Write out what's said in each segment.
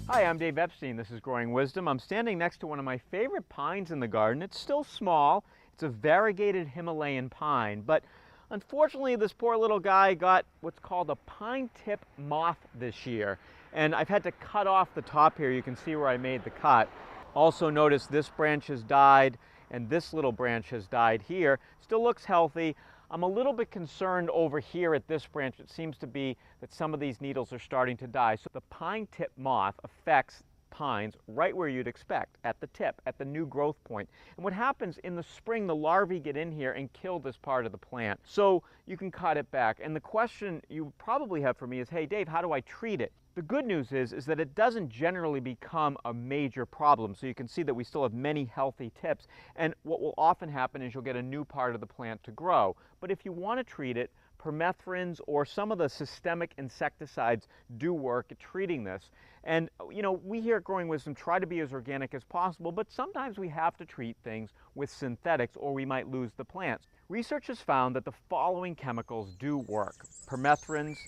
Hi, I'm Dave Epstein. This is Growing Wisdom. I'm standing next to one of my favorite pines in the garden. It's still small. It's a variegated Himalayan pine, but unfortunately this poor little guy got what's called a pine tip moth this year. And I've had to cut off the top here. You can see where I made the cut. Also notice this branch has died and this little branch has died here. Still looks healthy. I'm a little bit concerned over here at this branch. It seems to be that some of these needles are starting to die. So the pine tip moth affects pines right where you'd expect, at the tip, at the new growth point. And what happens in the spring, the larvae get in here and kill this part of the plant. So you can cut it back. And the question you probably have for me is, hey Dave, how do I treat it? The good news is that it doesn't generally become a major problem. So you can see that we still have many healthy tips. And what will often happen is you'll get a new part of the plant to grow. But if you want to treat it, permethrins or some of the systemic insecticides do work at treating this. And you know, we here at Growing Wisdom try to be as organic as possible, but sometimes we have to treat things with synthetics or we might lose the plants. Research has found that the following chemicals do work: permethrins,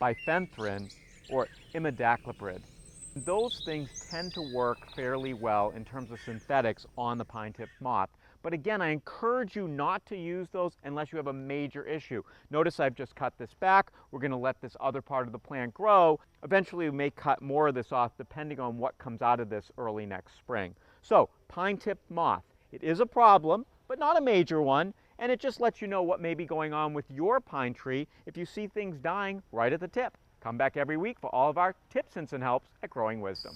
bifenthrin, or imidacloprid. Those things tend to work fairly well in terms of synthetics on the pine tip moth. But again, I encourage you not to use those unless you have a major issue. Notice I've just cut this back. We're going to let this other part of the plant grow. Eventually we may cut more of this off depending on what comes out of this early next spring. So, pine tip moth. It is a problem, but not a major one. And it just lets you know what may be going on with your pine tree if you see things dying right at the tip. Come back every week for all of our tips, hints, and helps at Growing Wisdom.